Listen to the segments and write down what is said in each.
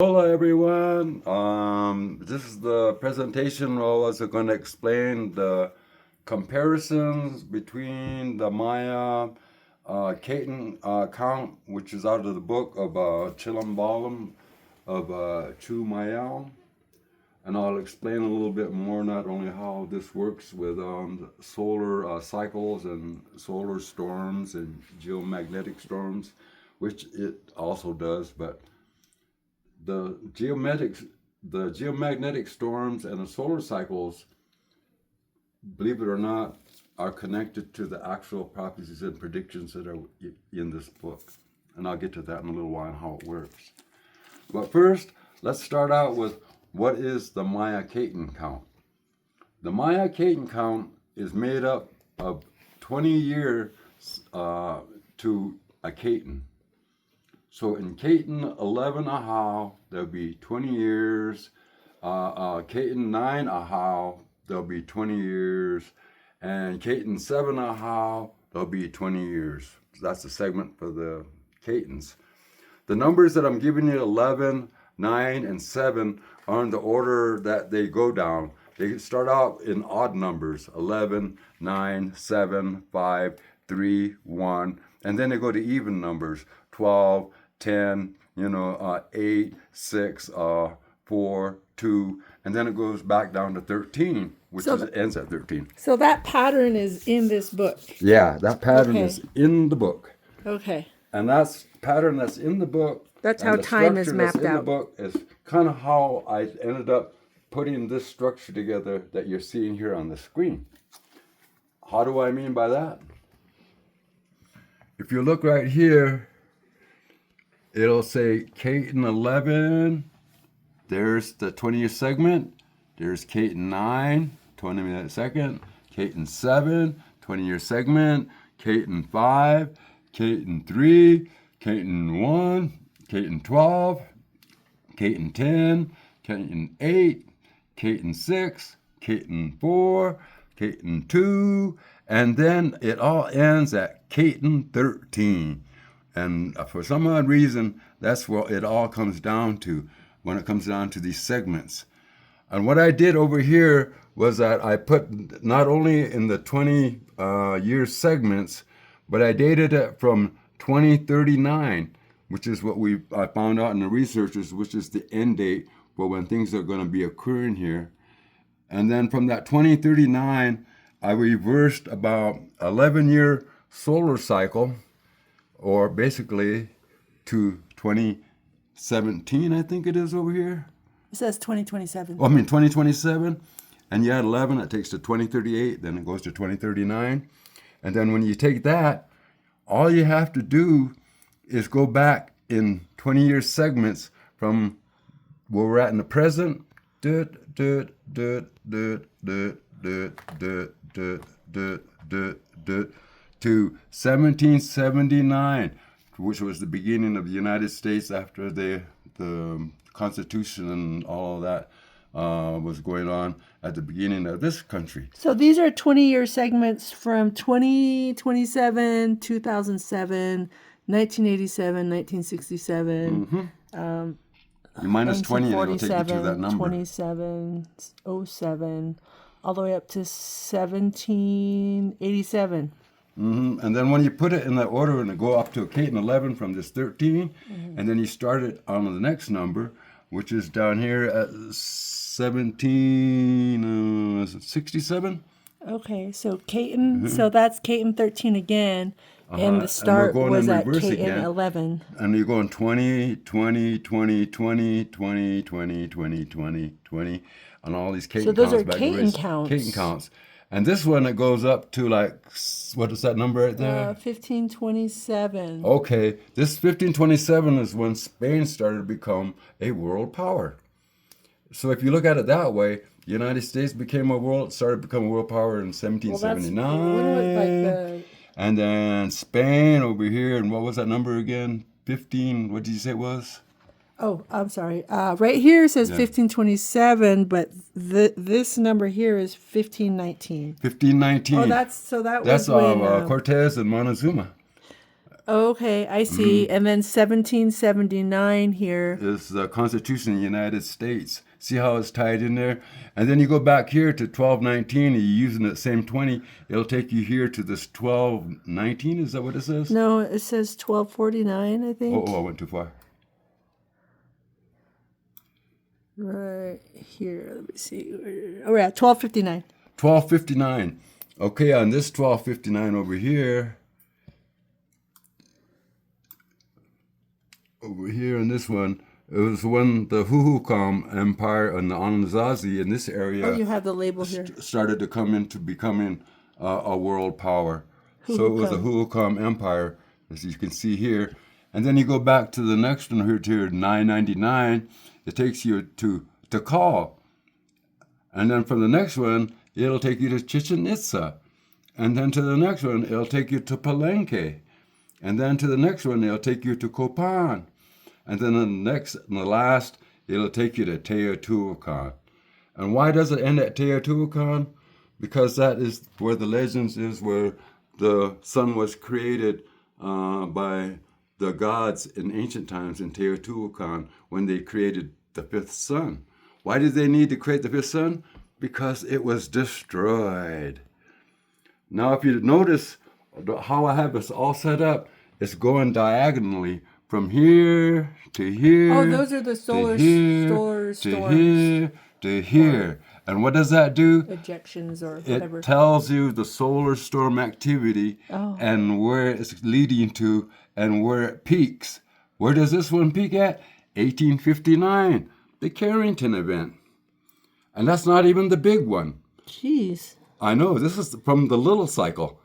Hola everyone. This is the presentation where I was going to explain the comparisons between the Maya Katun count, which is out of the book of Chilambalam of Chu Mayal. And I'll explain a little bit more, not only how this works with solar cycles and solar storms and geomagnetic storms, which it also does, but the geomagnetic storms and the solar cycles, believe it or not, are connected to the actual prophecies and predictions that are in this book. And I'll get to that in a little while, how it works. But first, let's start out with what is the Maya Katun count. The Maya Katun count is made up of 20 years to a Katun. So in Katun 11 Ahau, there'll be 20 years. Katun 9 Ahau, there'll be 20 years. And Katun 7 Ahau, there'll be 20 years. So that's the segment for the Katuns. The numbers that I'm giving you, 11, 9, and 7, are in the order that they go down. They start out in odd numbers, 11, 9, 7, 5, 3, 1. And then they go to even numbers, 12, 10, 8, 6, 4, 2, and then it goes back down to 13, which ends at 13. So that pattern is in this book. Yeah, that pattern is in the book. Okay. And that's pattern that's in the book. That's how time is mapped in out. The book is kind of how I ended up putting this structure together that you're seeing here on the screen. How do I mean by that? If you look right here, it'll say Katun 11, there's the 20-year segment, there's Katun 9, 20-minute second, Katun 7, 20-year segment, Katun 5, Katun 3, Katun 1, Katun 12, Katun 10, Katun 8, Katun 6, Katun 4, Katun 2, and then it all ends at Katun 13. And for some odd reason, that's what it all comes down to when it comes down to these segments. And what I did over here was that I put not only in the 20-year segments, but I dated it from 2039, which is what I found out in the researchers, which is the end date for when things are going to be occurring here. And then from that 2039, I reversed about 11-year solar cycle, or basically to 2017, I think it is over here. It says 2027. 2027. And you add 11, it takes to 2038, then it goes to 2039. And then when you take that, all you have to do is go back in 20-year segments from where we're at in the present, to 1779, which was the beginning of the United States after the Constitution and all of that was going on at the beginning of this country. So these are 20-year segments from 2027, 2007, 1987, 1967. You minus 20 and it'll take you to that number. 2707, all the way up to 1787. And then when you put it in that order and go up to a Katun 11 from this 13, and then you start it on the next number, which is down here at 1767. Okay, so Katun, so that's Katun 13 again, and the start was at Katun 11. And you're going 20, 20, 20, 20, 20, 20, 20, 20, 20, on all these Katun counts. So those are Katun counts. Katun counts. And this one, it goes up to what is that number right there? 1527. Okay, this 1527 is when Spain started to become a world power. So if you look at it that way, the United States started to become a world power in 1779. And then Spain over here, and what was that number again? 15, what did you say it was? Oh, I'm sorry. Right here it says 1527, but this number here is 1519. 1519. Oh, that's when Cortez and Montezuma. Okay, I see. And then 1779 here. Is the Constitution of the United States. See how it's tied in there? And then you go back here to 1219, and you're using that same 20. It'll take you here to this 1219. Is that what it says? No, it says 1249, I think. Oh, I went too far. Right here, let me see. Oh, yeah, 1259. 1259. Okay, on this 1259 over here in this one, it was when the Huhukam Empire and the Anasazi in this area Oh, you have the label here. started to come into becoming a world power. So it was the Huhukam Empire, as you can see here. And then you go back to the next one here to 999. It takes you to Tikal. And then from the next one, it'll take you to Chichen Itza. And then to the next one, it'll take you to Palenque. And then to the next one, it'll take you to Copan. And then the last, it'll take you to Teotihuacan. And why does it end at Teotihuacan? Because that is where the legends is, where the sun was created by the gods in ancient times in Teotihuacan when they created the fifth sun. Why did they need to create the fifth sun? Because it was destroyed. Now, if you notice how I have this all set up, it's going diagonally from here to here. Oh, those are the solar storms. To here to here. And what does that do? Ejections or whatever. It tells you the solar storm activity and where it's leading to and where it peaks. Where does this one peak at? 1859, the Carrington event. And that's not even the big one. Jeez. I know, this is from the little cycle.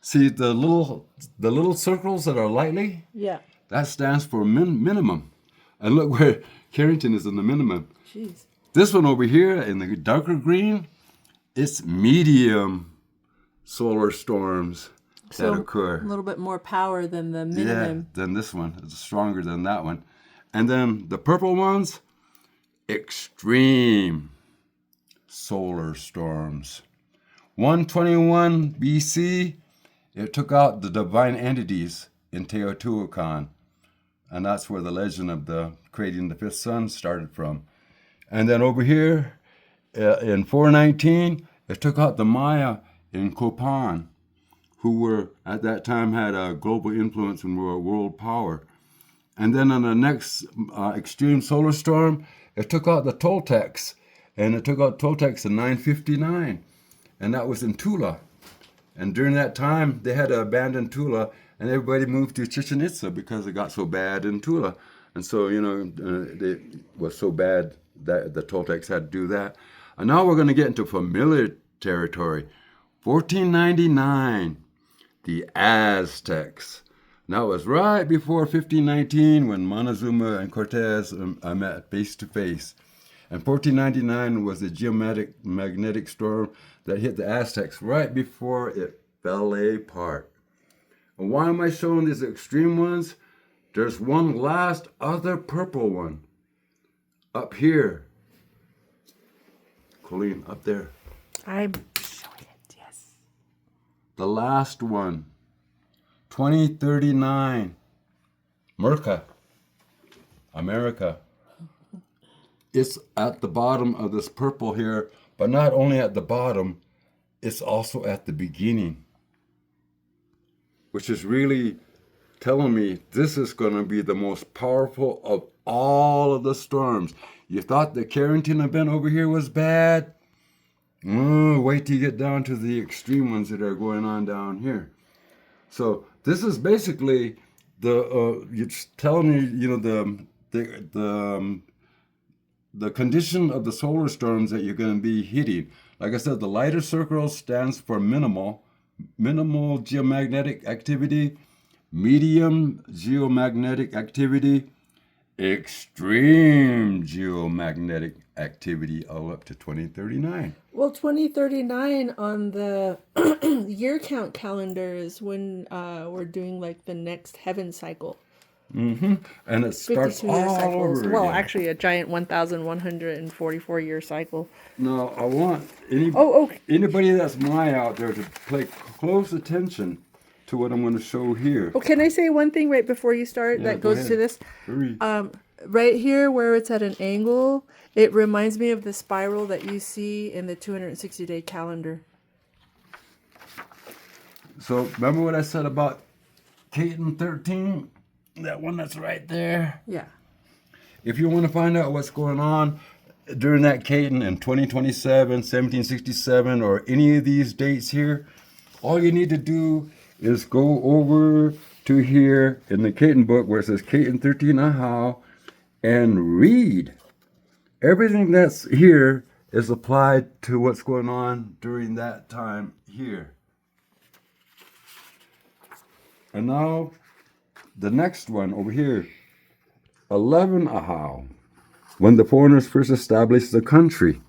See the little circles that are lightly? Yeah. That stands for minimum. And look where Carrington is in the minimum. Jeez. This one over here in the darker green, it's medium solar storms that occur. A little bit more power than the minimum. Yeah, than this one. It's stronger than that one. And then the purple ones, extreme solar storms. 121 BC, it took out the divine entities in Teotihuacan. And that's where the legend of the creating the fifth sun started from. And then over here, in 419, it took out the Maya in Copan, who were, at that time, had a global influence and were a world power. And then on the next extreme solar storm, it took out the Toltecs. And it took out Toltecs in 959. And that was in Tula. And during that time, they had to abandon Tula, and everybody moved to Chichen Itza because it got so bad in Tula. And so, it was so bad that the Toltecs had to do that. And now we're going to get into familiar territory. 1499, the Aztecs. Now it was right before 1519 when Montezuma and Cortez met face to face. And 1499 was the geomagnetic storm that hit the Aztecs right before it fell apart. And why am I showing these extreme ones? There's one last other purple one up here. Colleen, up there. I'm showing it, yes. The last one. 2039. America. It's at the bottom of this purple here, but not only at the bottom, it's also at the beginning. Which is really telling me this is going to be the most powerful of all of the storms. You thought the Carrington event over here was bad? Wait till you get down to the extreme ones that are going on down here. So this is basically it's telling you, the condition of the solar storms that you're going to be hitting. Like I said, the lighter circle stands for minimal geomagnetic activity, medium geomagnetic activity, extreme geomagnetic activity, all up to 2039. Well, 2039 on the year count calendar is when we're doing like the next heaven cycle. Mm-hmm. And it starts all over again. Well, actually, a giant 1,144 year cycle. No, I want anybody that's Maya out there to pay close attention to what I'm going to show here. Oh, can I say one thing right before you start Yeah, that go goes to ahead. this? Hurry. Right here where it's at an angle, it reminds me of the spiral that you see in the 260-day calendar. So remember what I said about Caton 13? That one that's right there. Yeah. If you want to find out what's going on during that Caton in 2027, 1767, or any of these dates here, all you need to do is go over to here in the Caton book where it says Caton 13 Ahau and read. Everything that's here is applied to what's going on during that time here. And now the next one over here, 11 Ahau, when the foreigners first established the country.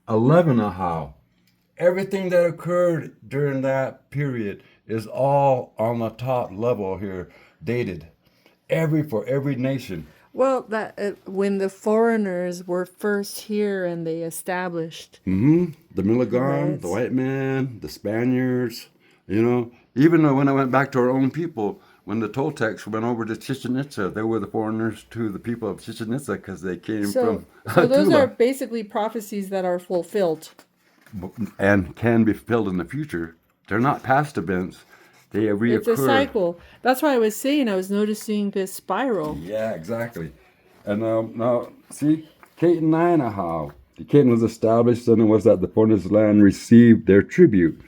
11 Ahau. Everything that occurred during that period is all on the top level here, dated. For every nation. Well, that when the foreigners were first here and they established. The Milligan, Right. the white man, the Spaniards, even when I went back to our own people, when the Toltecs went over to Chichen Itza, they were the foreigners to the people of Chichen Itza because they came So from those Tula, are basically prophecies that are fulfilled. and can be fulfilled in the future. They're not past events. They reoccur. It's a cycle. That's why I was saying I was noticing this spiral. Yeah, exactly. And now, see, Caton 9 Ahau. The Caton was established, and it was that the foreigners' land received their tribute.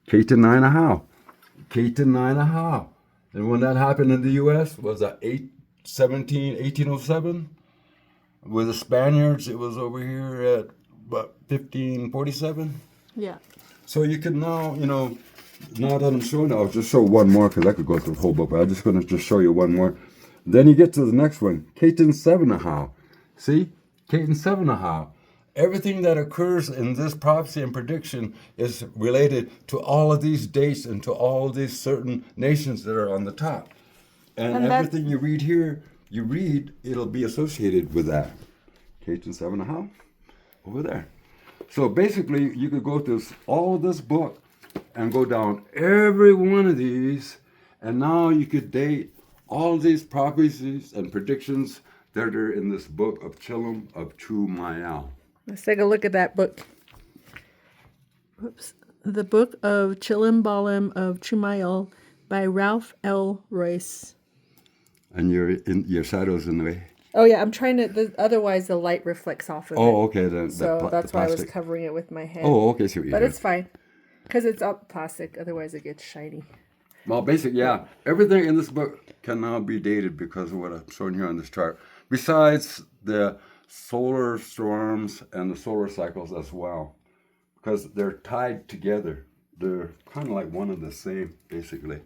Caton 9 Ahau. Caton 9 Ahau. And when that happened in the U.S., was that 1807? With the Spaniards, it was over here at, 1547? Yeah. So you can now, now that I'm showing, I'll just show one more because I could go through the whole book, but I'm just going to just show you one more. Then you get to the next one, Caton 7 Ahau. See? Caton 7 Ahau. Everything that occurs in this prophecy and prediction is related to all of these dates and to all of these certain nations that are on the top. And everything you read here, it'll be associated with that. Caton 7 Ahau, over there. So basically, you could go through all this book and go down every one of these, and now you could date all these prophecies and predictions that are in this book of Chilam of Chumayel. Let's take a look at that book. Oops. The Book of Chilimbalim of Chumayel by Ralph L. Royce. And your shadow's in the way. Oh yeah, I'm trying to. Otherwise, the light reflects off of it. Oh, okay. Then So that's the why I was plastic. covering it with my hand. Oh, okay. See what you But did. it's fine, because it's up plastic. Otherwise, it gets shiny. Well, basically, yeah. Everything in this book can now be dated because of what I'm showing here on this chart. Besides the solar storms and the solar cycles as well, because they're tied together. They're kind of like one and the same, basically.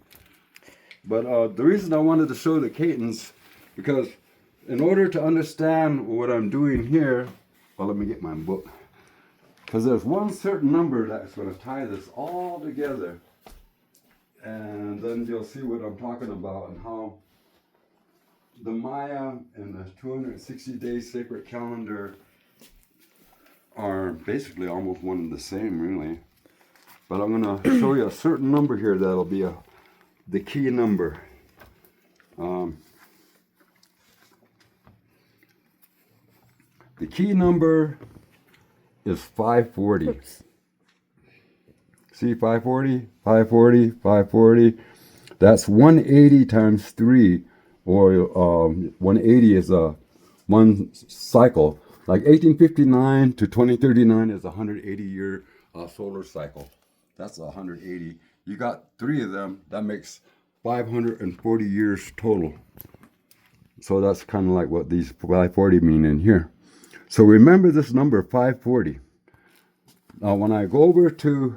But the reason I wanted to show the Catons, because in order to understand what I'm doing here, well, let me get my book. Because there's one certain number that's going to tie this all together. And then you'll see what I'm talking about and how the Maya and the 260-day sacred calendar are basically almost one and the same, really. But I'm going to show you a certain number here that'll be the key number. The key number is 540. Oops. See, 540, 540, 540. That's 180 times 3, or 180 is one cycle. Like 1859 to 2039 is a 180-year solar cycle. That's 180. You got 3 of them. That makes 540 years total. So that's kind of like what these 540 mean in here. So remember this number, 540. Now, when I go over to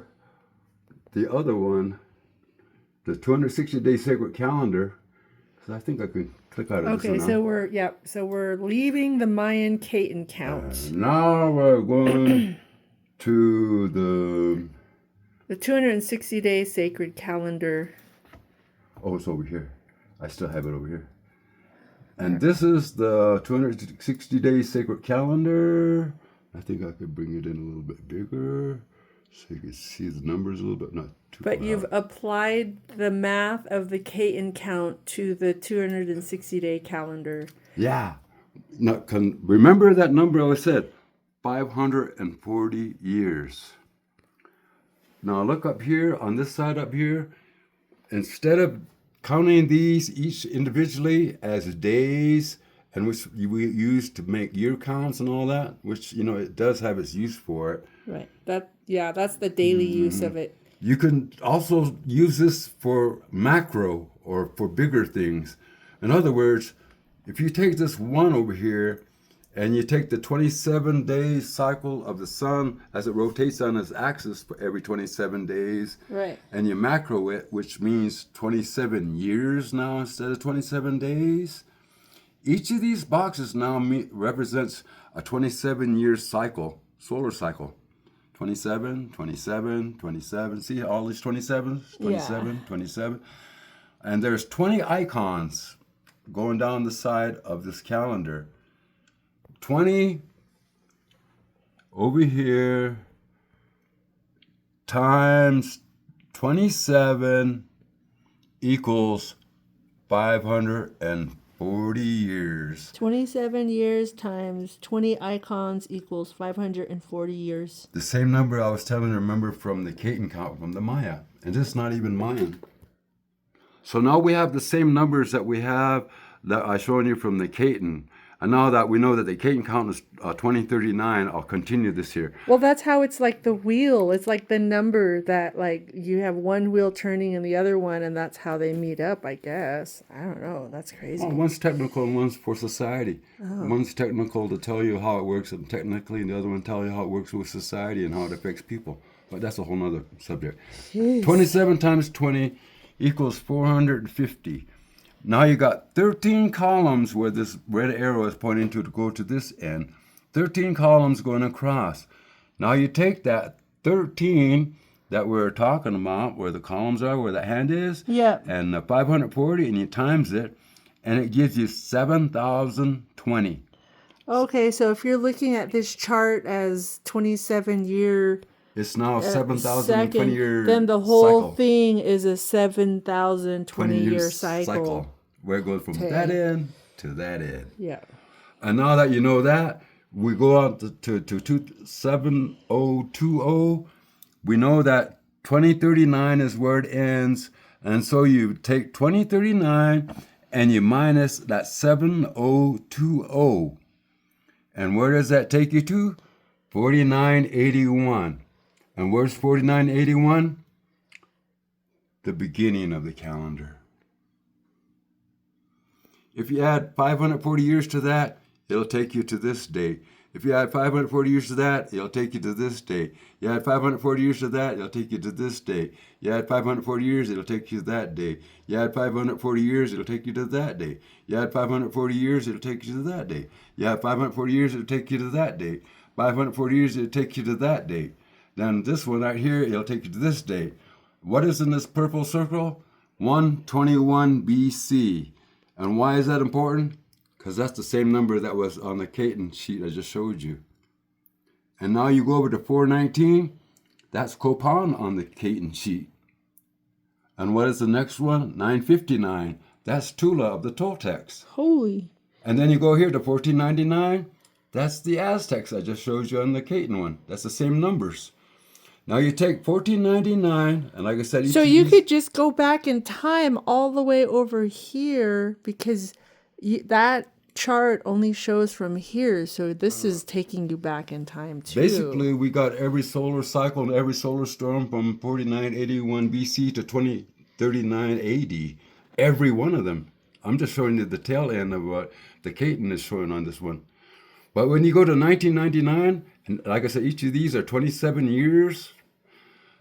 the other one, the 260-day sacred calendar, so I think I can click out of this Okay, now. so we're leaving the Mayan Katun count. Now we're going to The 260-day sacred calendar. oh, it's over here. I still have it over here. And this is the 260-day sacred calendar. I think I could bring it in a little bit bigger So you can see the numbers a little bit, not too But far you've out. applied the math of the Katun count to the 260-day calendar. Yeah. Now, remember that number I said, 540 years. Now look up here, on this side up here, instead of counting these each individually as days, and which we use to make year counts and all that, which, it does have its use for it. Right. That's the daily use of it. You can also use this for macro or for bigger things. In other words, if you take this one over here and you take the 27-day cycle of the sun as it rotates on its axis for every 27 days, Right. and you macro it, which means 27 years now instead of 27 days, each of these boxes now represents a 27-year cycle, solar cycle. 27, 27, 27. See all these 27s? 27, Yeah. 27. And there's 20 icons going down the side of this calendar. 20 over here times 27 equals 540 years. 27 years times 20 icons equals 540 years. The same number I was telling you, remember, from the Katun count from the Maya. And this is not even Mayan. So now we have the same numbers that we have that I showed you from the Katun. And now that we know that the Katun count is 2039, I'll continue this here. Well, that's how it's like the wheel. It's like the number that, like, you have one wheel turning and the other one, and that's how they meet up, I guess. I don't know. That's crazy. Oh, one's technical and one's for society. Oh. One's technical to tell you how it works and technically, and the other one tell you how it works with society and how it affects people. But that's a whole nother subject. Jeez. 27 times 20 equals 450. Now you got 13 columns where this red arrow is pointing to go to this end. 13 columns going across. Now you take that 13 that we're talking about, where the columns are, where the hand is, Yeah. and the 540, and you times it, and it gives you 7,020. Okay, so if you're looking at this chart as 27-year It's now 7,020 year then the whole cycle. thing is a 7,020-year cycle. Where it goes from Okay. that end to that end. Yeah. And now that you know that, we go on to 7020. We know that 2039 is where it ends. And so you take 2039 and you minus that 7020. And where does that take you to? 4981. And where's 4981? The beginning of the calendar. If you add 540 years to that, it'll take you to this date. If you add 540 years to that, it'll take you to this date. You add 540 years to that, it'll take you to this date. You add 540 years, it'll take you to that date. You add 540 years, it'll take you to that date. You add 540 years, it'll take you to that date. You add 540 years, it'll take you to that date. 540 years, it'll take you to that date. Then this one right here, it'll take you to this date. What is in this purple circle? 121 BC. And why is that important? Because that's the same number that was on the Katun sheet I just showed you. And now you go over to 419. That's Copan on the Katun sheet. And what is the next one? 959. That's Tula of the Toltecs. Holy. And then you go here to 1499. That's the Aztecs I just showed you on the Katun one. That's the same numbers. Now you take 1499, and like I said, So you could just go back in time all the way over here because that chart only shows from here. So this is taking you back in time too. Basically, we got every solar cycle and every solar storm from 4981 BC to 2039 AD. Every one of them. I'm just showing you the tail end of what the Katun is showing on this one. But when you go to 1999, and like I said, each of these are 27 years.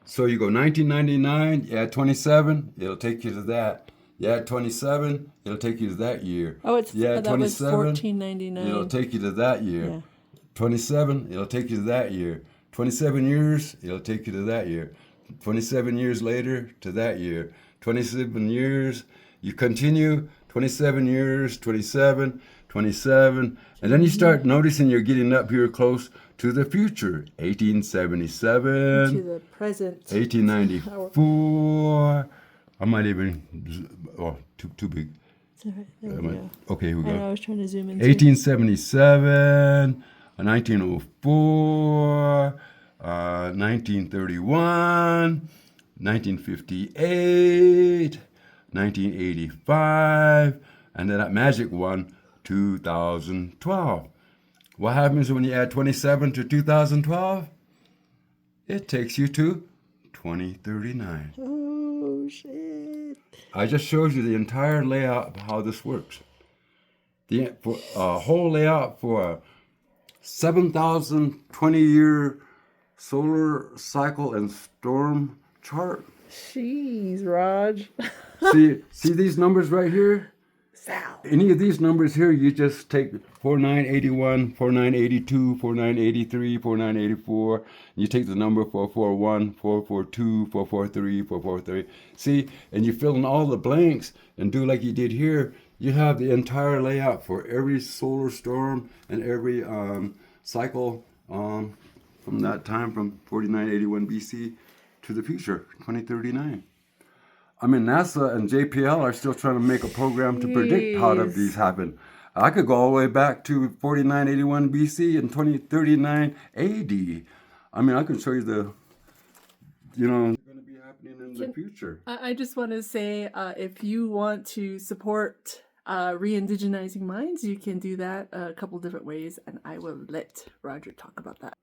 So you go 1999, you add 27, it'll take you to that. You add 27, it'll take you to that year. Oh, it's You add that was 27, 1499. it'll take you to that year. Yeah. 27, it'll take you to that year. 27 years, it'll take you to that year. 27 years later, to that year. 27 years, you continue, 27 years, 27, 27. And then you start noticing you're getting up here close to the future. 1877. To the present. 1894. I might even, oh, too big. It's all right. There we go. Okay, here we I know, I go. was trying to zoom in. 1877, 1904, 1931, 1958, 1985, and then that magic one, 2012. What happens when you add 27 to 2012? It takes you to 2039. Oh, shit. I just showed you the entire layout of how this works. The whole layout for a 7,020-year solar cycle and storm chart. Jeez, Raj. See these numbers right here? Sal. Any of these numbers here, you just take 4981, 4982, 4983, 4984. And you take the number 441, 442, 443, 443. See, and you fill in all the blanks and do like you did here. You have the entire layout for every solar storm and every cycle from that time, from 4981 BC to the future, 2039. I mean, NASA and JPL are still trying to make a program to predict how these happen. I could go all the way back to 4981 BC and 2039 AD. I mean, I can show you going to be happening in the future. I just want to say, if you want to support re-indigenizing minds, you can do that a couple different ways, and I will let Roger talk about that.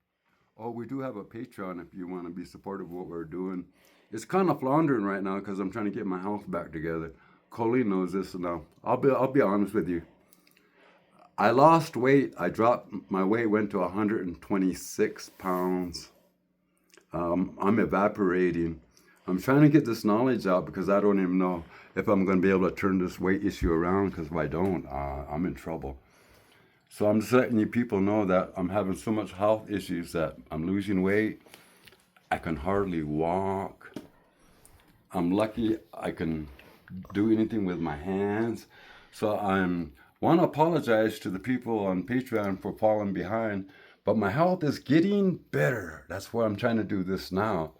Oh, we do have a Patreon if you want to be supportive of what we're doing. It's kind of floundering right now because I'm trying to get my health back together. Colleen knows this now. I'll be honest with you. I lost weight. My weight went to 126 pounds. I'm evaporating. I'm trying to get this knowledge out because I don't even know if I'm going to be able to turn this weight issue around, because if I don't, I'm in trouble. So I'm just letting you people know that I'm having so much health issues that I'm losing weight. I can hardly walk. I'm lucky I can do anything with my hands. So I want to apologize to the people on Patreon for falling behind, but my health is getting better. That's why I'm trying to do this now.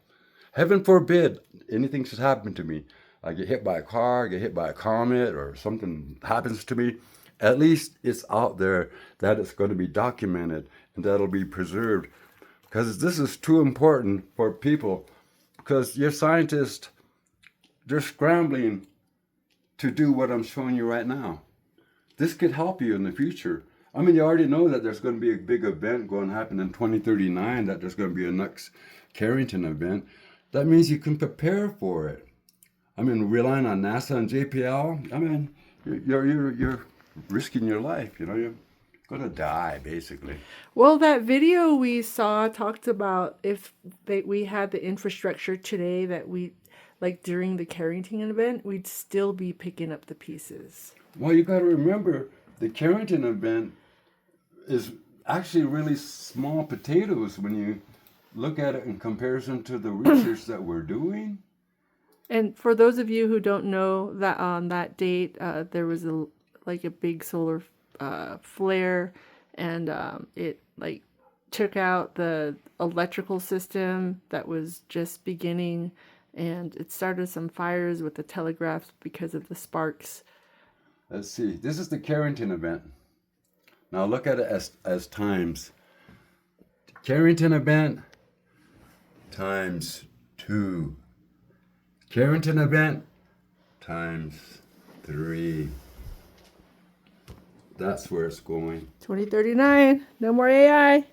Heaven forbid anything should happen to me. I get hit by a car, get hit by a comet, or something happens to me. At least it's out there that it's going to be documented and that'll be preserved. Because this is too important for people. Because your scientists, they're scrambling to do what I'm showing you right now. This could help you in the future. I mean, you already know that there's going to be a big event going to happen in 2039, that there's going to be a next Carrington event. That means you can prepare for it. I mean, relying on NASA and JPL, I mean, you're risking your life, you're going to die, basically. Well, that video we saw talked about if we had the infrastructure today that we, like during the Carrington event, we'd still be picking up the pieces. Well, you got to remember, the Carrington event is actually really small potatoes when you look at it in comparison to the research that we're doing. And for those of you who don't know, that on that date, there was a big solar flare, and it took out the electrical system that was just beginning, and it started some fires with the telegraphs because of the sparks. Let's see. This is the Carrington event. Now look at it as times. Carrington event times 2. Carrington event times 3. That's where it's going. 2039, no more AI.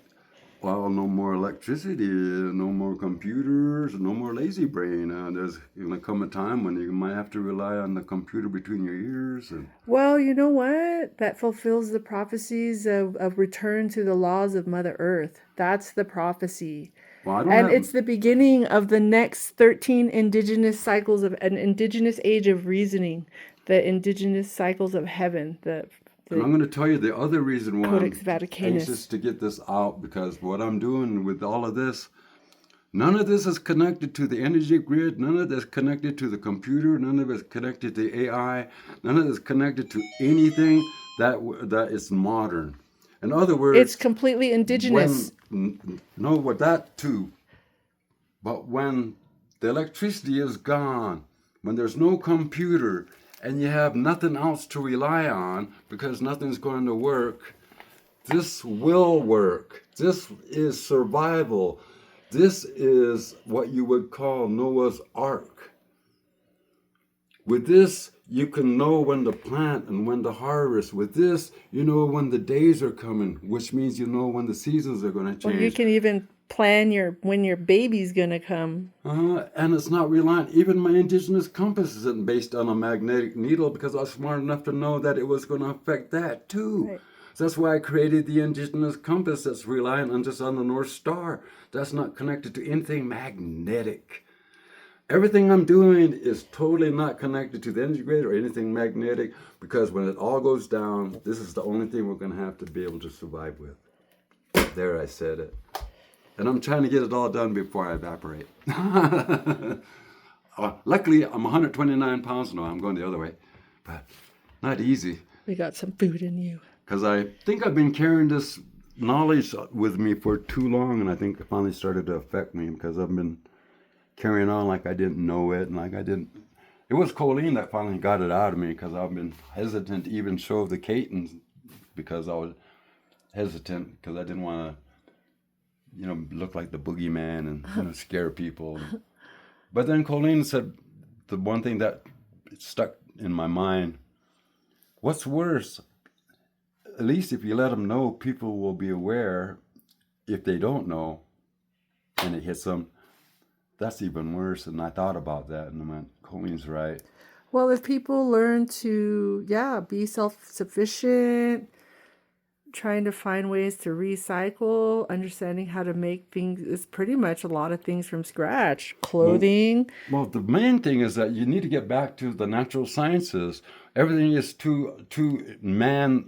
Well, no more electricity, no more computers, no more lazy brain. There's going to come a time when you might have to rely on the computer between your ears. Well, you know what? That fulfills the prophecies of return to the laws of Mother Earth. That's the prophecy. Well, it's the beginning of the next 13 indigenous cycles of an indigenous age of reasoning, the indigenous cycles of heaven, and I'm going to tell you the other reason why Codex I'm Vaticanus. anxious to get this out, because what I'm doing with all of this, none of this is connected to the energy grid, none of this is connected to the computer, none of it is connected to AI, none of it is connected to anything that is modern. In other words, It's completely indigenous. No, with that too. But when the electricity is gone, when there's no computer, and you have nothing else to rely on because nothing's going to work, this will work. This is survival. This is what you would call Noah's Ark. With this, you can know when to plant and when to harvest. With this, you know when the days are coming, which means you know when the seasons are going to change. Or you can even plan when your baby's going to come. And it's not reliant. Even my indigenous compass isn't based on a magnetic needle because I was smart enough to know that it was going to affect that too. Right. So that's why I created the indigenous compass that's reliant on just on the North Star. That's not connected to anything magnetic. Everything I'm doing is totally not connected to the energy grid or anything magnetic because when it all goes down, this is the only thing we're going to have to be able to survive with. There, I said it. And I'm trying to get it all done before I evaporate. Luckily, I'm 129 pounds now. I'm going the other way. But not easy. We got some food in you. Because I think I've been carrying this knowledge with me for too long. And I think it finally started to affect me because I've been carrying on like I didn't know it. And like I didn't. It was Colleen that finally got it out of me because I've been hesitant to even show the Catons because I was hesitant because I didn't want to look like the boogeyman and scare people. But then Colleen said the one thing that stuck in my mind, what's worse, at least if you let them know, people will be aware. If they don't know and it hits them, that's even worse. And I thought about that and I went, Colleen's right. Well, if people learn to, be self-sufficient, trying to find ways to recycle, understanding how to make things, is pretty much a lot of things from scratch. Clothing. Well, the main thing is that you need to get back to the natural sciences. Everything is too man.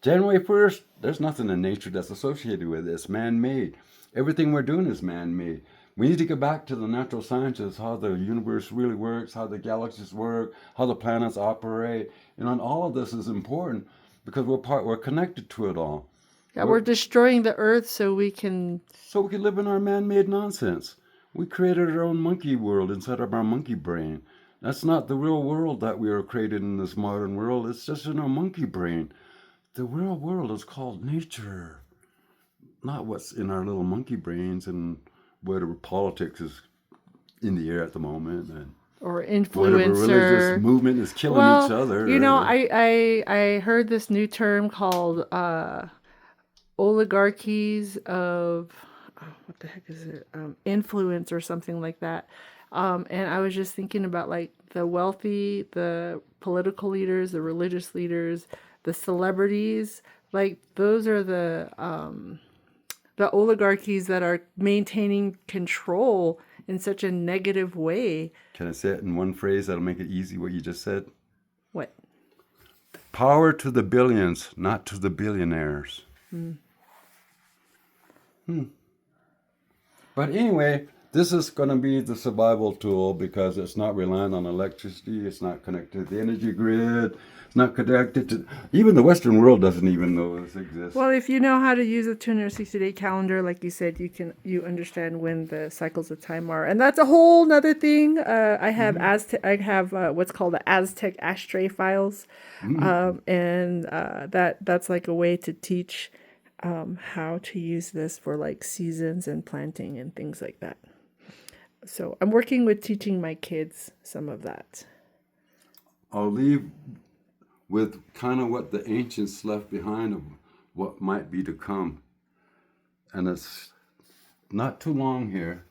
January 1st, there's nothing in nature that's associated with it. It's man-made. Everything we're doing is man-made. We need to get back to the natural sciences, how the universe really works, how the galaxies work, how the planets operate. And all of this is important because we're connected to it all. Yeah, we're destroying the earth so we can live in our man-made nonsense. We created our own monkey world inside of our monkey brain. That's not the real world that we are created in this modern world. It's just in our monkey brain. The real world is called nature, not what's in our little monkey brains and whatever politics is in the air at the moment and or influencer. Whatever religious movement is killing each other. I heard this new term called oligarchies of what the heck is it? Influence or something like that. And I was just thinking about like the wealthy, the political leaders, the religious leaders, the celebrities. Like those are the oligarchies that are maintaining control in such a negative way. Can I say it in one phrase that'll make it easy what you just said? What? Power to the billions, not to the billionaires. But anyway, this is going to be the survival tool because it's not reliant on electricity. It's not connected to the energy grid. It's not connected to... Even the Western world doesn't even know this exists. Well, if you know how to use a 260-day calendar, like you said, you understand when the cycles of time are, and that's a whole nother thing. I have what's called the Aztec ashtray files, and that's like a way to teach how to use this for like seasons and planting and things like that. So I'm working with teaching my kids some of that. I'll leave with kind of what the ancients left behind of what might be to come. And it's not too long here.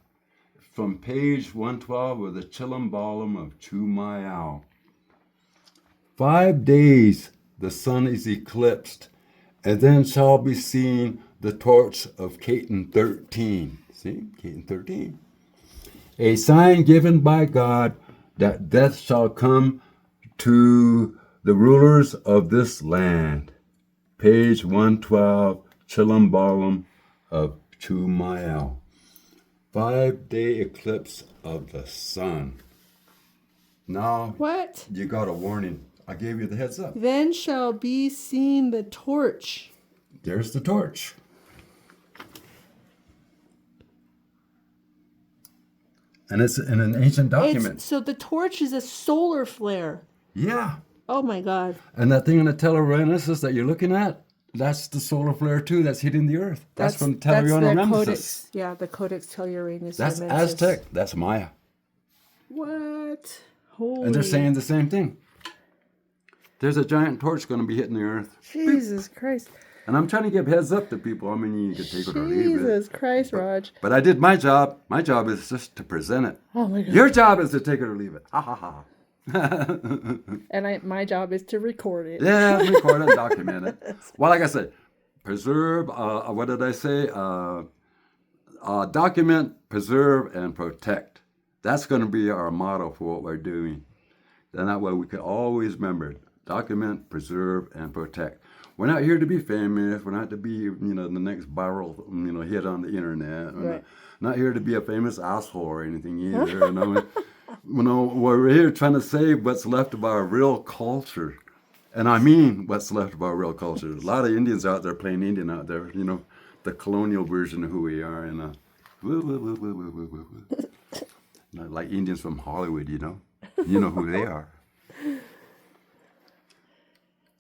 From page 112 of the Chilumbalum of Chumayao. 5 days the sun is eclipsed, and then shall be seen the torch of Katun 13. See, Katun 13. A sign given by God that death shall come to the rulers of this land. Page 112, Chilumbalum of Chumayao. 5-day eclipse of the sun. Now, What? you got a warning. I gave you the heads up. Then shall be seen the torch. There's the torch. And it's in an ancient document. So the torch is a solar flare. Yeah. Oh my God. And that thing in the Telaurensis that you're looking at, that's the solar flare too that's hitting the earth. That's from Telaurensis. Codex. Yeah, the Codex Telaurensis. That's Aztec. That's Maya. What? Holy. And they're saying the same thing. There's a giant torch going to be hitting the earth. Jesus Christ. And I'm trying to give heads up to people. I mean, you could take it or leave it. Jesus Christ, Raj. But I did my job. My job is just to present it. Oh my God. Your job is to take it or leave it. Ha ha ha. And my job is to record it. Yeah, record it, document it. Well, like I said, preserve, what did I say? Document, preserve, and protect. That's going to be our motto for what we're doing. Then that way we can always remember, document, preserve, and protect. We're not here to be famous. We're not to be, the next viral, hit on the internet. We're not here to be a famous asshole or anything either. We're here trying to save what's left of our real culture. And I mean what's left of our real culture. There's a lot of Indians out there playing Indian out there, the colonial version of who we are. And like Indians from Hollywood, you know who they are.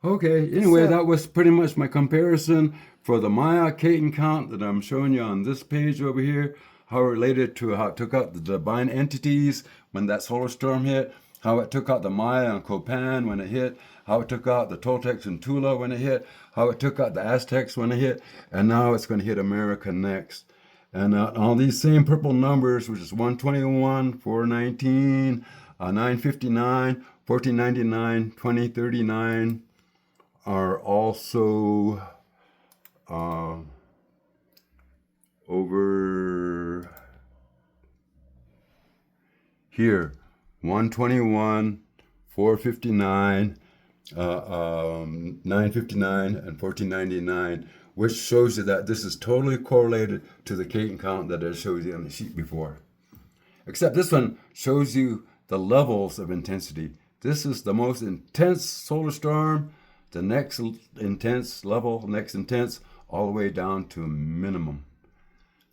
Okay, anyway, that was pretty much my comparison for the Maya Katun count that I'm showing you on this page over here, how it related to how it took out the divine entities when that solar storm hit, how it took out the Maya and Copan when it hit, how it took out the Toltecs and Tula when it hit, how it took out the Aztecs when it hit, and now it's going to hit America next. And all these same purple numbers, which is 121, 419, 959, 1499, 2039, are also over here. 121, 459, 959, and 1499, which shows you that this is totally correlated to the Katun count that I showed you on the sheet before. Except this one shows you the levels of intensity. This is the most intense solar storm, the next intense level, next intense, all the way down to minimum.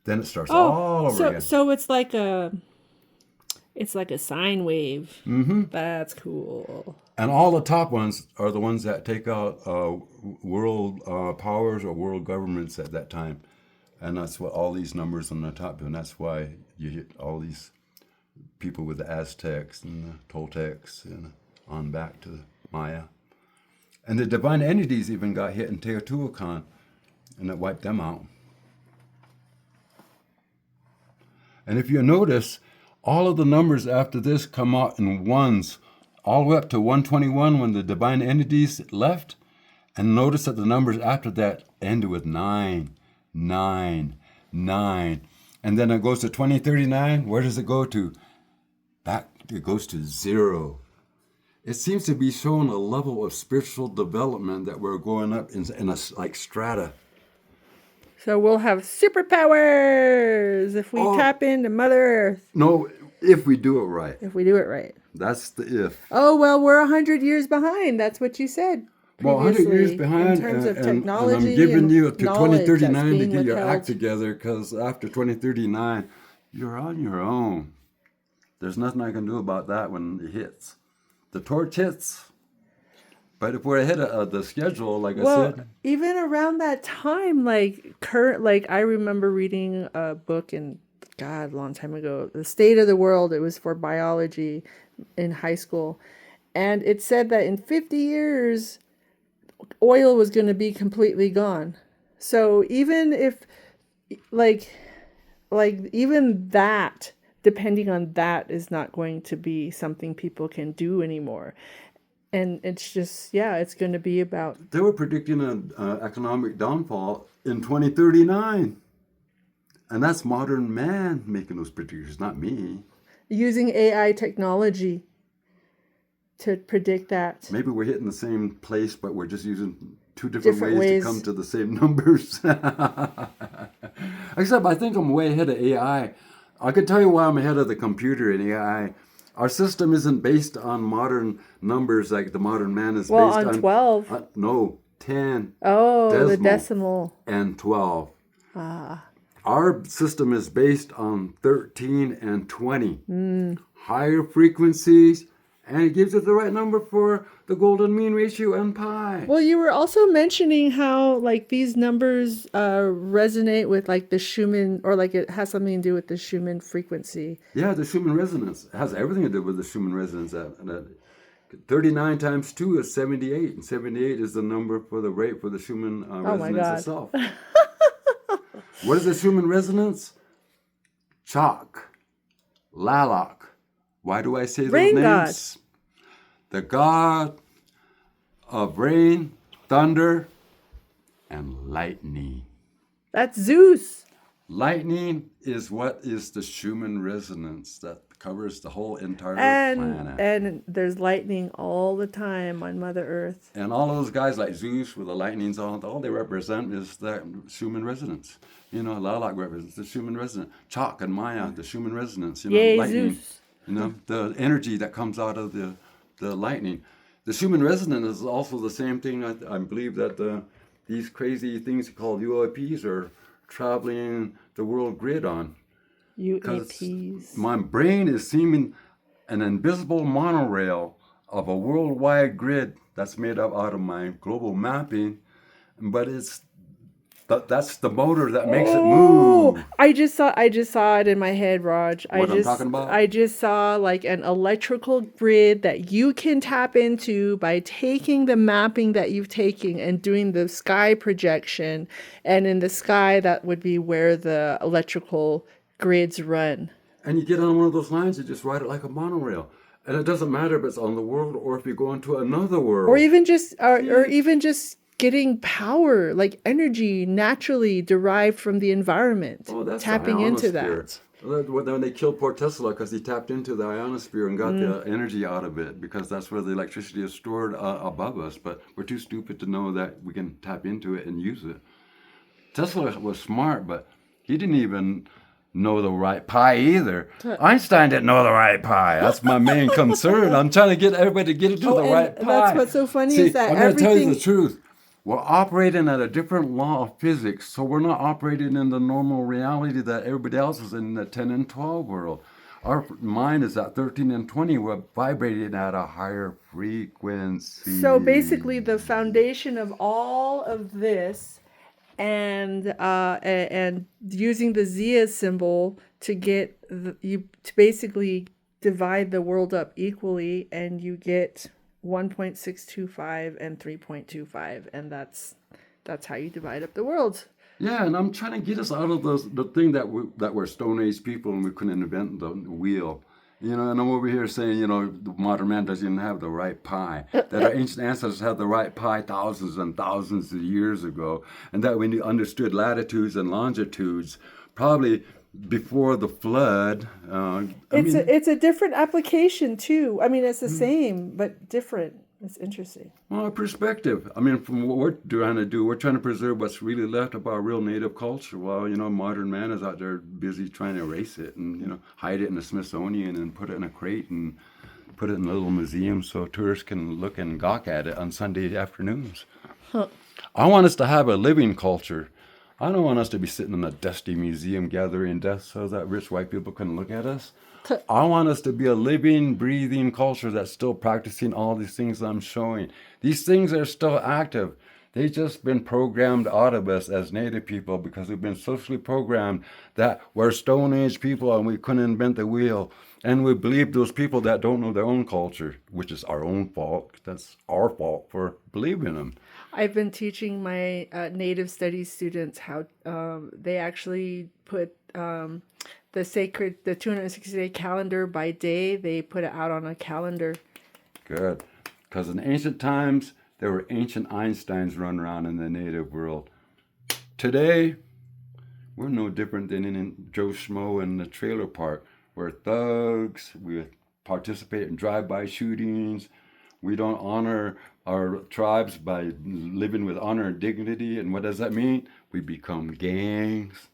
Then it starts all over again. So it's like a sine wave. Mm-hmm. That's cool. And all the top ones are the ones that take out world powers or world governments at that time. And that's what all these numbers on the top do. And that's why you hit all these people with the Aztecs and the Toltecs and on back to the Maya. And the divine entities even got hit in Teotihuacan, and it wiped them out. And if you notice, all of the numbers after this come out in ones, all the way up to 121 when the divine entities left. And notice that the numbers after that end with 9, 9, 9. And then it goes to 2039. Where does it go to? Back, it goes to 0. It seems to be showing a level of spiritual development that we're going up in a like strata. So we'll have superpowers if we tap into Mother Earth. No, if we do it right. If we do it right. That's the if. Oh, well, we're 100 years behind. That's what you said. Well, 100 years behind, in terms of and technology I'm giving you to knowledge 2039 to that's get your withheld. act together, because after 2039, you're on your own. There's nothing I can do about that when it hits. The torch hits. But if we're ahead of the schedule, like I said. Even around that time, I remember reading a book a long time ago, The State of the World. It was for biology in high school. And it said that in 50 years, oil was going to be completely gone. So even if, even that, depending on that, is not going to be something people can do anymore. And it's just, it's going to be about... They were predicting an economic downfall in 2039. And that's modern man making those predictions, not me. Using AI technology to predict that. Maybe we're hitting the same place, but we're just using two different ways to come to the same numbers. Except I think I'm way ahead of AI. I could tell you why I'm ahead of the computer and AI. Our system isn't based on modern numbers like the modern man is Well, based on on 12. no, 10 Oh, the decimal decimal. and 12. Ah. Our system is based on 13 and 20. Mm. Higher frequencies, and it gives us the right number for the golden mean ratio and pi. Well, you were also mentioning how like these numbers resonate with like the Schumann, or like it has something to do with the Schumann frequency. Yeah, the Schumann resonance. It has everything to do with the Schumann resonance. 39 times 2 is 78, and 78 is the number for the rate for the Schumann Oh my resonance God. itself. What is the Schumann resonance? Chalk, Lalak. Why do I say those Rain god. names? The god of rain, thunder, and lightning. That's Zeus. Lightning is what is the Schumann resonance that covers the whole entire planet. And there's lightning all the time on Mother Earth. And all of those guys like Zeus with the lightnings on, all they represent is that Schumann resonance. You know, Lalak represents the Schumann resonance. Chalk and Maya, the Schumann resonance. You know, Yay, lightning. Zeus. You know, the energy that comes out of the lightning. The Schumann resonance is also the same thing. I believe that these crazy things called UAPs are traveling the world grid on. UAPs. My brain is seeming an invisible monorail of a worldwide grid that's made up out of my global mapping, but that's the motor that makes it move. I just saw it in my head, Raj. What I'm talking about? I just saw like an electrical grid that you can tap into by taking the mapping that you've taken and doing the sky projection, and in the sky that would be where the electrical grids run. And you get on one of those lines, you just ride it like a monorail. And it doesn't matter if it's on the world or if you go into another world. Or even just getting power, like energy naturally derived from the environment. Oh, that's tapping the into ionosphere. that. When they killed poor Tesla because he tapped into the ionosphere and got the energy out of it, because that's where the electricity is stored above us. But we're too stupid to know that we can tap into it and use it. Tesla was smart, but he didn't even know the right pi either. Einstein didn't know the right pi. That's my main concern. I'm trying to get everybody to get into the right pi. That's what's so funny is that I'm going to tell you everything. the truth. We're operating at a different law of physics, so we're not operating in the normal reality that everybody else is in the 10 and 12 world. Our mind is at 13 and 20. We're vibrating at a higher frequency. So basically, the foundation of all of this, and using the Zia symbol to get you to basically divide the world up equally, and you get 1.625 and 3.25, and that's how you divide up the world. Yeah, and I'm trying to get us out of the thing that we're Stone Age people and we couldn't invent the wheel. You know, and I'm over here saying, you know, the modern man doesn't even have the right pi. That our ancient ancestors had the right pi thousands and thousands of years ago. And that we understood latitudes probably before the flood. It's a different application too. I mean, it's the same, but different. It's interesting. Well, a perspective. I mean, from what we're trying to do, we're trying to preserve what's really left of our real native culture. While, you know, modern man is out there busy trying to erase it and, you know, hide it in the Smithsonian and put it in a crate and put it in a little museum so tourists can look and gawk at it on Sunday afternoons. Huh. I want us to have a living culture. I don't want us to be sitting in a dusty museum gathering dust so that rich white people can look at us. I want us to be a living, breathing culture that's still practicing all these things I'm showing. These things are still active. They've just been programmed out of us as Native people because we've been socially programmed that we're Stone Age people and we couldn't invent the wheel. And we believe those people that don't know their own culture, which is our own fault. That's our fault for believing them. I've been teaching my Native Studies students how they actually put the 260-day calendar by day. They put it out on a calendar. Good. Because in ancient times, there were ancient Einsteins running around in the Native world. Today, we're no different than in Joe Schmo in the trailer park. We're thugs. We participate in drive-by shootings. We don't honor our tribes by living with honor and dignity. And what does that mean? We become gangs.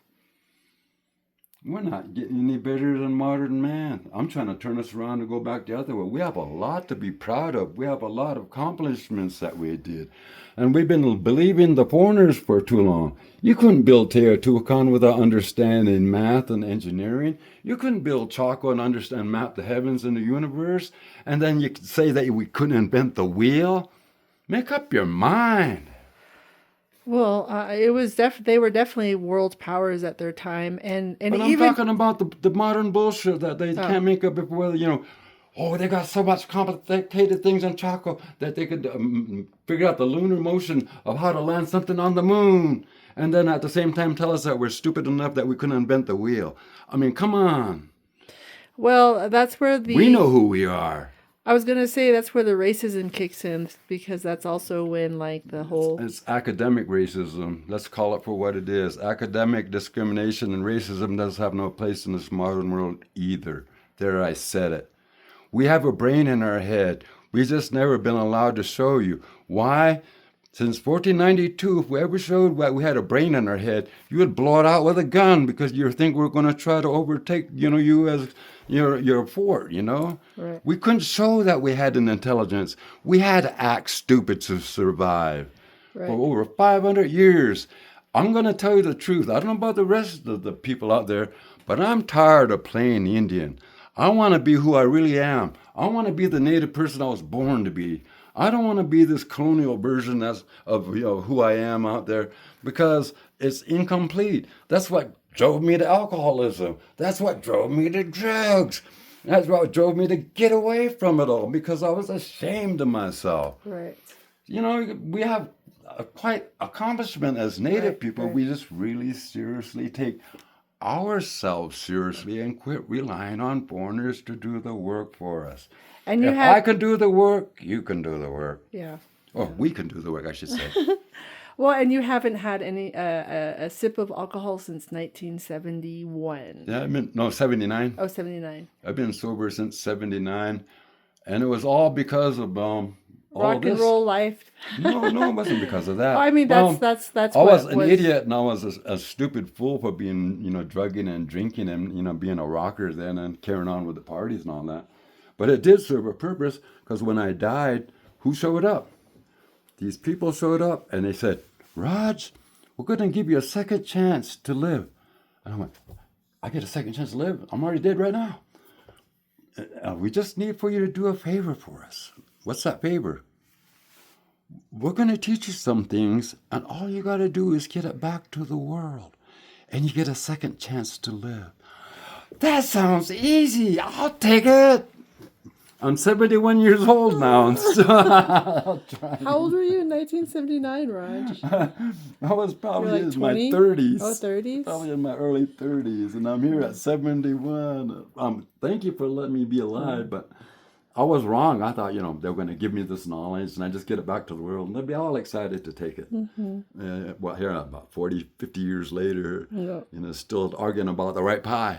We're not getting any better than modern man. I'm trying to turn us around and go back the other way. We have a lot to be proud of. We have a lot of accomplishments that we did. And we've been believing the foreigners for too long. You couldn't build Teotihuacan without understanding math and engineering. You couldn't build Chaco and understand map the heavens and the universe. And then you could say that we couldn't invent the wheel. Make up your mind. Well, it was they were definitely world powers at their time, and But I'm even talking about the modern bullshit that they can't make up before, oh, they got so much complicated things in Chaco that they could figure out the lunar motion of how to land something on the moon. And then at the same time tell us that we're stupid enough that we couldn't invent the wheel. I mean, come on. well, that's where We know who we are. I was gonna say that's where the racism kicks in, because that's also when like the whole It's academic racism. Let's call it for what it is. Academic discrimination and racism does have no place in this modern world either. There, I said it. We have a brain in our head. We've just never been allowed to show you. Why? Since 1492, if we ever showed that we had a brain in our head, you would blow it out with a gun because you think we're going to try to overtake, you as your fort, Right. We couldn't show that we had an intelligence. We had to act stupid to survive Right. for over 500 years. I'm going to tell you the truth. I don't know about the rest of the people out there, but I'm tired of playing Indian. I want to be who I really am. I want to be the native person I was born to be. I don't want to be this colonial version of who I am out there, because it's incomplete. That's what drove me to alcoholism. That's what drove me to drugs. That's what drove me to get away from it all, because I was ashamed of myself. Right. We have quite accomplishment as native people. Right. We just really seriously take ourselves seriously and quit relying on foreigners to do the work for us. And you if have I can do the work, you can do the work. yeah. Or we can do the work, I should say. Well, and you haven't had any a sip of alcohol since 1971. Yeah, 79. Oh, 79. I've been sober since 79. And it was all because of all Rock this. and roll life. No, it wasn't because of that. I mean, that's I was an idiot, and I was a stupid fool for being, drugging and drinking and, being a rocker then and carrying on with the parties and all that. But it did serve a purpose, because when I died, who showed up? These people showed up, and they said, Raj, we're going to give you a second chance to live. And I went, I get a second chance to live? I'm already dead right now. We just need for you to do a favor for us. What's that favor? We're going to teach you some things, and all you got to do is get it back to the world, and you get a second chance to live. That sounds easy. I'll take it. I'm 71 years old now. And so How old were you in 1979, Raj? I was probably like in my 20? 30s. Oh, 30s? Probably in my early 30s, and I'm here at 71. Thank you for letting me be alive, but I was wrong. I thought, they were going to give me this knowledge, and I just get it back to the world, and they'd be all excited to take it. Mm-hmm. Here, about 40, 50 years later, Yeah. still arguing about the right pie.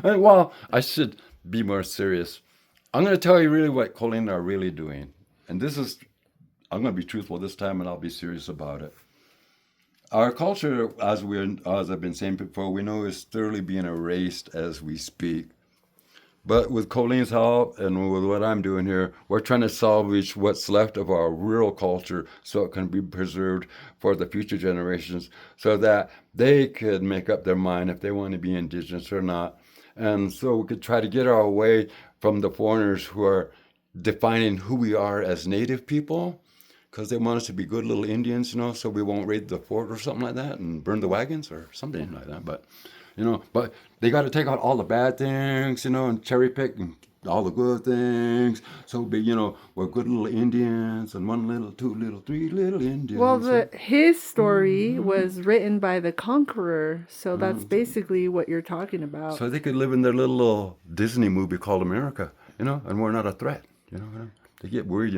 Well, I should be more serious. I'm going to tell you really what Colleen and I are really doing. And I'm going to be truthful this time, and I'll be serious about it. Our culture, as I've been saying before, we know is thoroughly being erased as we speak. But with Colleen's help and with what I'm doing here, we're trying to salvage what's left of our rural culture so it can be preserved for the future generations, so that they could make up their mind if they want to be indigenous or not. And so we could try to get our way from the foreigners who are defining who we are as native people, because they want us to be good little Indians, so we won't raid the fort or something like that and burn the wagons or something like that. But, but they got to take out all the bad things, and cherry pick and all the good things. So we're good little Indians, and 1 little, 2 little, 3 little Indians. Well, his story was written by the conqueror, so that's basically what you're talking about. So they could live in their little Disney movie called America, and we're not a threat. They get worried,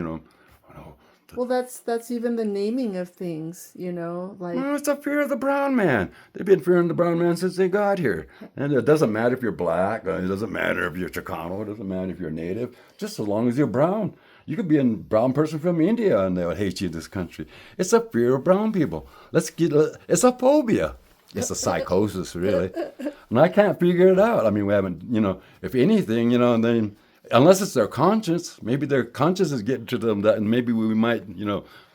Well, that's even the naming of things, like Well, it's a fear of the brown man. They've been fearing the brown man since they got here. And it doesn't matter if you're black, it doesn't matter if you're Chicano, it doesn't matter if you're native, just as long as you're brown. You could be a brown person from India and they would hate you in this country. It's a fear of brown people. It's a phobia. It's a psychosis, really. And I can't figure it out. I mean, we haven't, if anything, and then unless it's their conscience, maybe their conscience is getting to them that, and maybe we might,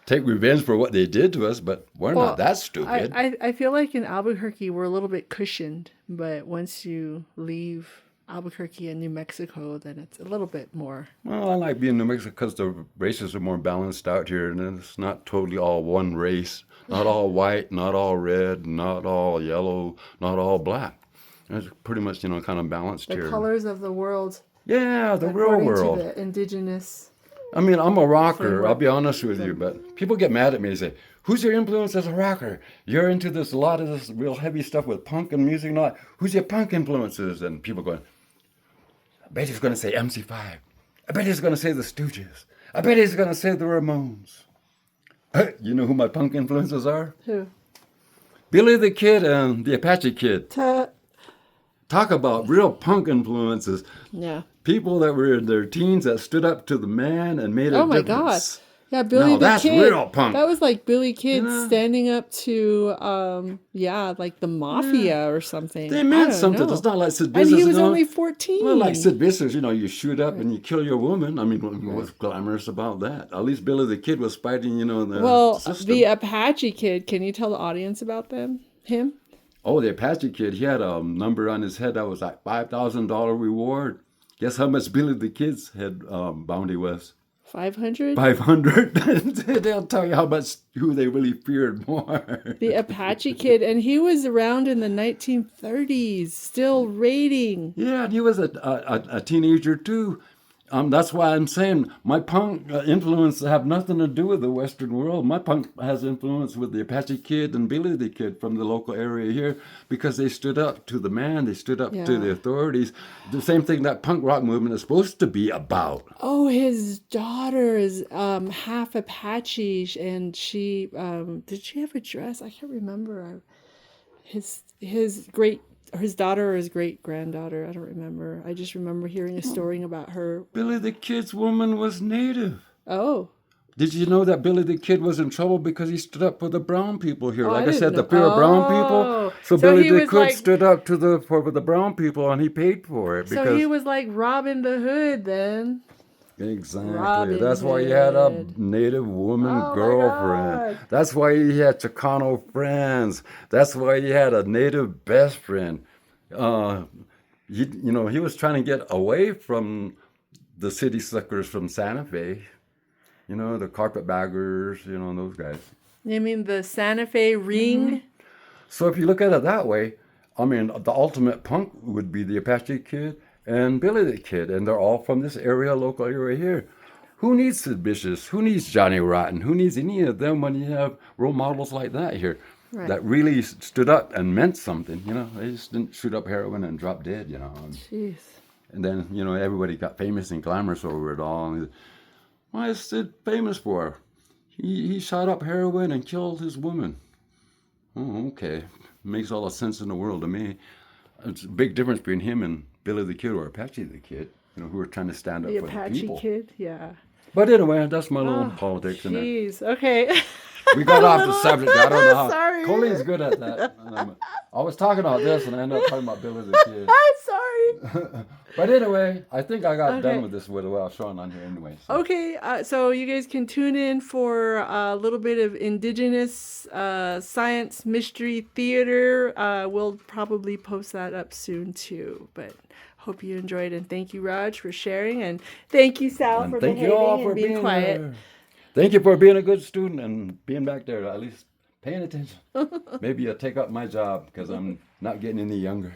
take revenge for what they did to us, but we're not that stupid. I feel like in Albuquerque, we're a little bit cushioned, but once you leave Albuquerque and New Mexico, then it's a little bit more. Well, I like being in New Mexico because the races are more balanced out here, and it's not totally all one race. Not all white, not all red, not all yellow, not all black. It's pretty much, kind of balanced here. The colors of the world. Yeah, the real world. To the indigenous. I mean, I'm a rocker, I'll be honest with you, but people get mad at me and say, who's your influence as a rocker? You're into a lot of this real heavy stuff with punk and music and all that. Who's your punk influences? And people going, I bet he's going to say MC5. I bet he's going to say the Stooges. I bet he's going to say the Ramones. You know who my punk influences are? Who? Billy the Kid and the Apache Kid. Talk about real punk influences. Yeah. People that were in their teens that stood up to the man and made a difference. Oh my God. Yeah, Billy the that's Kid. Real punk. That was like Billy Kid standing up to, like the mafia or something. They meant something. It's not like Sid Vicious. And he was only 14. Well, like Sid Vicious, you shoot up and you kill your woman. I mean, what's glamorous about that? At least Billy the Kid was fighting, the system. The Apache Kid, can you tell the audience about him? Oh, the Apache Kid, he had a number on his head that was like $5,000 reward. Guess how much Billy the Kid's head bounty was? 500? 500. They'll tell you who they really feared more. The Apache Kid, and he was around in the 1930s, still raiding. Yeah, and he was a teenager too. That's why I'm saying my punk influence have nothing to do with the Western world. My punk has influence with the Apache Kid and Billy the Kid from the local area here because they stood up to the man. They stood up to the authorities. The same thing that punk rock movement is supposed to be about. Oh, his daughter is half Apache, and she did she have a dress? I can't remember. His daughter or his great-granddaughter, I don't remember. I just remember hearing a story about her. Be the Kid's woman was Native. Oh. Did you know that Billy the Kid was in trouble because he stood up for the brown people here? Oh, Like I said, the fear of brown people. So Billy the Kid stood up for the brown people, and he paid for it. So he was like Robin the Hood then. Exactly. Robin That's why he had a Native woman girlfriend. That's why he had Chicano friends. That's why he had a Native best friend. He was trying to get away from the city slickers from Santa Fe. The carpetbaggers, those guys. You mean the Santa Fe ring? Mm-hmm. So if you look at it that way, I mean, the ultimate punk would be the Apache Kid and Billy the Kid, and they're all from this local area here. Who needs Sid Vicious? Who needs Johnny Rotten? Who needs any of them when you have role models like that here that really stood up and meant something? They just didn't shoot up heroin and drop dead. Jeez. And then everybody got famous and glamorous over it all. And why is Sid famous for? He shot up heroin and killed his woman. Oh, okay. Makes all the sense in the world to me. It's a big difference between him and Billy the Kid or Apache the Kid, who were trying to stand up for the people. The Apache Kid, yeah. But anyway, that's my little politics in there. Jeez, okay. We got off the subject. I don't know how. Sorry. Colleen's good at that. I was talking about this, and I ended up talking about Billy the Kid. I'm sorry. But anyway, I think I got done with this with what I was showing on here anyway. So. Okay, so you guys can tune in for a little bit of indigenous science mystery theater. We'll probably post that up soon too, but hope you enjoyed, and thank you, Raj, for sharing, and thank you, Sal, for behaving and being quiet. There. Thank you for being a good student and being back there, at least paying attention. Maybe you'll take up my job because I'm not getting any younger.